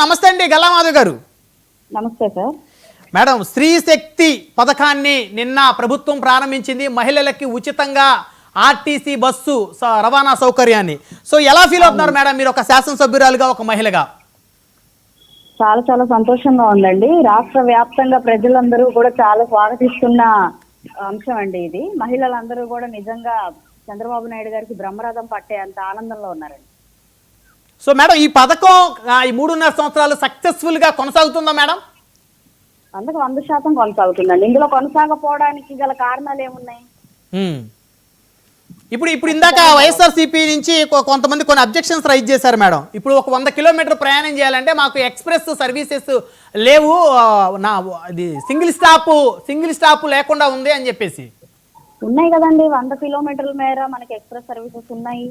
నమస్తే అండి గల్లామాధవ్ గారు. నమస్తే సార్. మేడం, స్త్రీ శక్తి పథకాన్ని నిన్న ప్రభుత్వం ప్రారంభించింది. మహిళలకి ఉచితంగా ఆర్టీసీ బస్సు రవాణా సౌకర్యాన్ని. సో ఎలా ఫీల్ అవుతున్నారు మేడం మీరు ఒక శాసనసభ్యురాలుగా, ఒక మహిళగా? చాలా చాలా సంతోషంగా ఉందండి. రాష్ట్ర వ్యాప్తంగా ప్రజలందరూ కూడా చాలా స్వాగతిస్తున్న అంశం అండి ఇది. మహిళలందరూ కూడా నిజంగా చంద్రబాబు నాయుడు గారికి బ్రహ్మరథం పట్టే అంత ఆనందంలో ఉన్నారండి. సో మేడం, ఈ పథకం ఈ 3.5 సంవత్సరాలు సక్సెస్ఫుల్ గా కొనసాగుతుందా మేడం? అందుకు 100% కొనసాగుతుందండి. ఇందులో కొనసాగపోవడానికి గల కారణాలు ఏమున్నాయి? ఇప్పుడు ఇందాక వైఎస్ఆర్సీపీ నుంచి కొంతమంది కొన్ని అబ్జెక్షన్స్ రైజ్ చేశారు మేడం. ఇప్పుడు ఒక 100 కిలోమీటర్ ప్రయాణం చేయాలంటే మాకు ఎక్స్ప్రెస్ సర్వీసెస్ లేవు, అది సింగిల్ స్టాప్ లేకుండా ఉంది అని చెప్పేసి. ఉన్నాయి కదండి, 100 కిలోమీటర్ల మేర మనకి ఎక్స్ప్రెస్ సర్వీసెస్ ఉన్నాయి,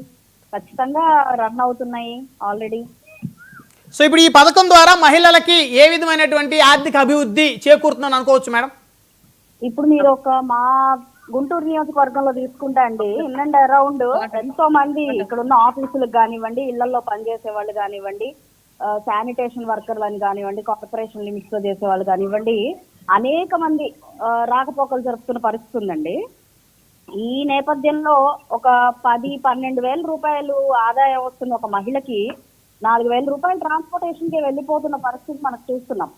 ఖచ్చితంగా రన్ అవుతున్నాయి ఆల్రెడీ. సో ఇప్పుడు ఈ పథకం ద్వారా మహిళలకి ఏ విధమైనటువంటి ఆర్థిక అభివృద్ధి చేకూరుతుందని అనుకోవచ్చు మేడం? ఇప్పుడు మీరు మా గుంటూరు నియోజకవర్గంలో తీసుకుంటా అండి, ఇన్ అండ్ అరౌండ్ ఎంతో మంది ఇక్కడ ఉన్న ఆఫీసులకు కానివ్వండి, ఇళ్లలో పనిచేసే వాళ్ళు కానివ్వండి, శానిటేషన్ వర్కర్లు అని కానివ్వండి, కార్పొరేషన్ లిమిట్స్ లో చేసే వాళ్ళు కానివ్వండి, అనేక మంది రాకపోకలు జరుపుతున్న పరిస్థితి ఉందండి. ఈ నేపథ్యంలో ఒక 10-12 వేల రూపాయలు ఆదాయం వస్తున్న ఒక మహిళకి 4,000 రూపాయలు ట్రాన్స్పోర్టేషన్ కి వెళ్ళిపోతున్న పరిస్థితి మనకు చూస్తున్నాం.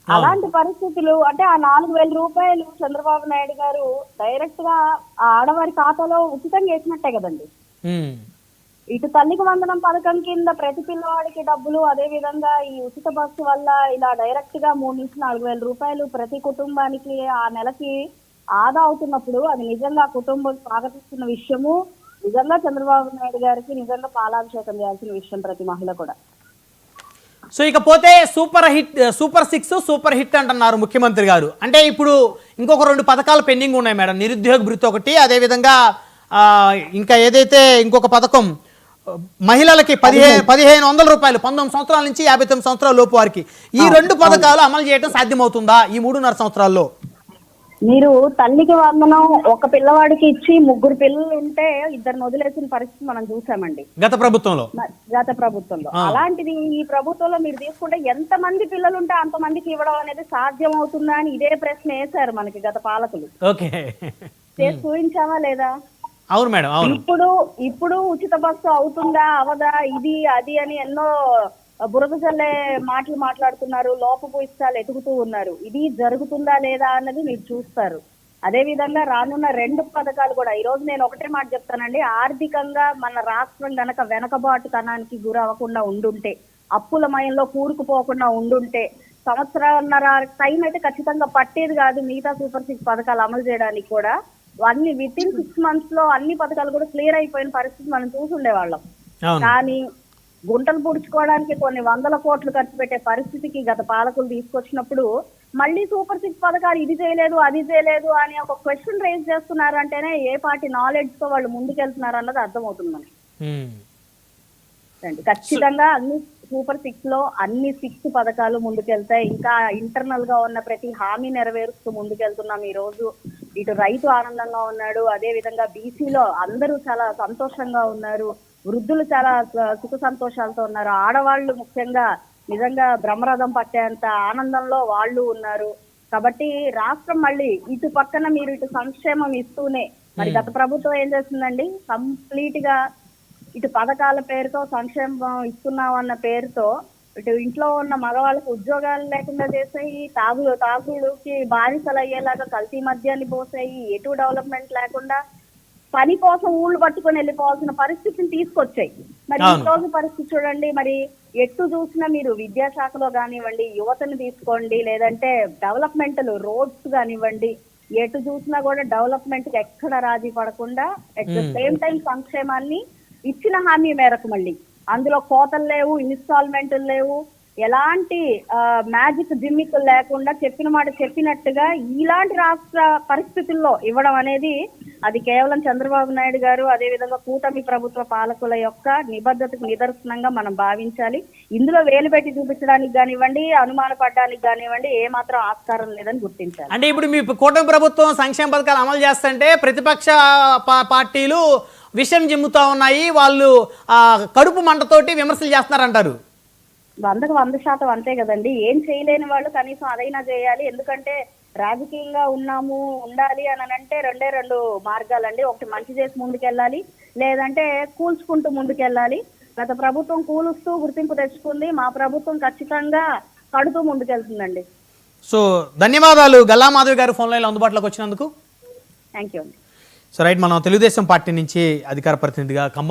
అలాంటి పరిస్థితులు అంటే ఆ 4,000 రూపాయలు చంద్రబాబు నాయుడు గారు డైరెక్ట్ గా ఆ ఆడవారి ఖాతాలో ఉచితంగా వేసినట్టే కదండి. ఇటు తల్లికి వందనం పథకం కింద ప్రతి పిల్లవాడికి డబ్బులు, అదే విధంగా ఈ ఉచిత బస్సు వల్ల ఇలా డైరెక్ట్ గా 3,000-4,000 రూపాయలు ప్రతి కుటుంబానికి ఆ నెలకి ఆదా అవుతున్నప్పుడు అది నిజంగా కుటుంబం స్వాగతిస్తున్న విషయము. నిజంగా చంద్రబాబు నాయుడు గారికి నిజంగా పాలాభిషేకం చేయాల్సిన విషయం ప్రతి మహిళ కూడా. సో ఇకపోతే సూపర్ 6 సూపర్ హిట్ అంటున్నారు ముఖ్యమంత్రి గారు. అంటే ఇప్పుడు ఇంకొక 2 పథకాలు పెండింగ్ ఉన్నాయి మేడం. నిరుద్యోగ భృతి ఒకటి, అదేవిధంగా ఇంకా ఏదైతే ఇంకొక పథకం మహిళలకి 1,500 రూపాయలు 19 సంవత్సరాల నుంచి 59 సంవత్సరాల లోపు వారికి. ఈ 2 పథకాలు అమలు చేయడం సాధ్యమవుతుందా ఈ 3.5 సంవత్సరాల్లో? మీరు తల్లికి వందనం ఒక పిల్లవాడికి ఇచ్చి 3 పిల్లలు ఉంటే 2 వదిలేసిన పరిస్థితి మనం చూసామండి గత ప్రభుత్వంలో. అలాంటిది ఈ ప్రభుత్వంలో మీరు తీసుకుంటే ఎంత మంది పిల్లలు ఉంటే అంత మందికి ఇవ్వడం అనేది సాధ్యం అవుతుందా అని ఇదే ప్రశ్న వేశారు మనకి గత పాలకులు. చేసి చూపించావా లేదా? అవును మేడం, అవును. ఇప్పుడు ఉచిత బస్సు అవుతుందా అవదా ఇది అది అని ఎన్నో బురద జల్లే మాటలు మాట్లాడుతున్నారు, లోపపు ఇష్టాలు ఎదుగుతూ ఉన్నారు. ఇది జరుగుతుందా లేదా అన్నది మీరు చూస్తారు. అదే విధంగా రానున్న 2 పథకాలు కూడా ఈ రోజు నేను ఒకటే మాట చెప్తానండి. ఆర్థికంగా మన రాష్ట్రం గనక వెనకబాటుతనానికి గురవ్వకుండా ఉండుంటే, అప్పుల మయంలో కూరుకుపోకుండా ఉండుంటే, సంవత్సరాన్నర టైం అయితే ఖచ్చితంగా పట్టేది కాదు మిగతా సూపర్ 6 పథకాలు అమలు చేయడానికి కూడా. అన్ని వితిన్ 6 months లో అన్ని పథకాలు కూడా క్లియర్ అయిపోయిన పరిస్థితి మనం చూసుండేవాళ్ళం. కానీ గుంటలు పుడుచుకోవడానికి కొన్ని 100 కోట్లు ఖర్చు పెట్టే పరిస్థితికి గత పాలకులు తీసుకొచ్చినప్పుడు మళ్ళీ సూపర్ 6 పథకాలు ఇది చేయలేదు అది చేయలేదు అని ఒక క్వశ్చన్ రేజ్ చేస్తున్నారు అంటేనే ఏ పార్టీ నాలెడ్జ్ తో వాళ్ళు ముందుకెళ్తున్నారు అన్నది అర్థమవుతుంది మనకి. ఖచ్చితంగా అన్ని సూపర్ 6 లో అన్ని 6 పథకాలు ముందుకెళ్తాయి. ఇంకా ఇంటర్నల్ గా ఉన్న ప్రతి హామీ నెరవేరుస్తూ ముందుకెళ్తున్నాం. ఈ రోజు ఇటు రైతు ఆనందంగా ఉన్నాడు, అదే విధంగా బీసీలో అందరూ చాలా సంతోషంగా ఉన్నారు, వృద్ధులు చాలా సుఖ సంతోషాలతో ఉన్నారు, ఆడవాళ్లు ముఖ్యంగా నిజంగా బ్రహ్మరథం పట్టేంత ఆనందంలో వాళ్ళు ఉన్నారు. కాబట్టి రాష్ట్రం మళ్ళీ ఇటు పక్కన మీరు ఇటు సంక్షేమం ఇస్తూనే, మరి గత ప్రభుత్వం ఏం చేస్తుందండి, కంప్లీట్ గా ఇటు పథకాల పేరుతో సంక్షేమం ఇస్తున్నాం అన్న పేరుతో ఇటు ఇంట్లో ఉన్న మగవాళ్ళకి ఉద్యోగాలు లేకుండా చేసాయి, తాగుడుకి బానిసలు అయ్యేలాగా కల్తీ మద్యాన్ని పోసాయి, ఎటు డెవలప్మెంట్ లేకుండా పని కోసం ఊళ్ళు పట్టుకొని వెళ్ళిపోవాల్సిన పరిస్థితిని తీసుకొచ్చాయి. మరి ఈ రోజు పరిస్థితి చూడండి, మరి ఎటు చూసినా మీరు విద్యాశాఖలో కానివ్వండి, యువతను తీసుకోండి, లేదంటే డెవలప్మెంట్ రోడ్స్ కానివ్వండి, ఎటు చూసినా కూడా డెవలప్మెంట్ కి ఎక్కడ రాజీ పడకుండా అట్ ద సేమ్ టైం సంక్షేమాన్ని ఇచ్చిన హామీ మేరకు మళ్ళీ అందులో కోతలు లేవు, ఇన్స్టాల్మెంట్లు లేవు, ఎలాంటి మ్యాజిక్ జిమ్మిక్ లేకుండా చెప్పిన మాట చెప్పినట్టుగా ఇలాంటి రాష్ట్ర పరిస్థితుల్లో ఇవ్వడం అనేది అది కేవలం చంద్రబాబు నాయుడు గారు అదే విధంగా కూటమి ప్రభుత్వ పాలకుల యొక్క నిబద్ధతకు నిదర్శనంగా మనం భావించాలి. ఇందులో వేలు పెట్టి చూపించడానికి కానివ్వండి, అనుమానపడడానికి కానివ్వండి ఏ మాత్రం ఆస్కారం లేదని గుర్తించాలి. అంటే ఇప్పుడు మీ కూటమి ప్రభుత్వం సంక్షేమ పథకాలు అమలు చేస్తుంటే ప్రతిపక్ష పార్టీలు విషయం జిమ్ముతా ఉన్నాయి, వాళ్ళు కడుపు మంటతోటి విమర్శలు చేస్తున్నారంటారు. 100% అంతే కదండి. ఏం చేయలేని వాళ్ళు కనీసం అదైనా చేయాలి. ఎందుకంటే రాజకీయంగా ఉండాలి అని అంటే రెండు మార్గాలండి. ఒకటి మంచి చేసి ముందుకెళ్ళాలి, లేదంటే కూల్చుకుంటూ ముందుకెళ్ళాలి. గత ప్రభుత్వం కూలుస్తూ గుర్తింపు తెచ్చుకుంది, మా ప్రభుత్వం ఖచ్చితంగా కడుతూ ముందుకెళ్తుందండి. సో ధన్యవాదాలు గల్లా మాధవి గారు ఫోన్ లైన్లో అందుబాటులోకి వచ్చినందుకు. థ్యాంక్ యూ అండి. సో రైట్, మనం తెలుగుదేశం పార్టీ నుంచి అధికార ప్రతినిధిగా ఖమ్మం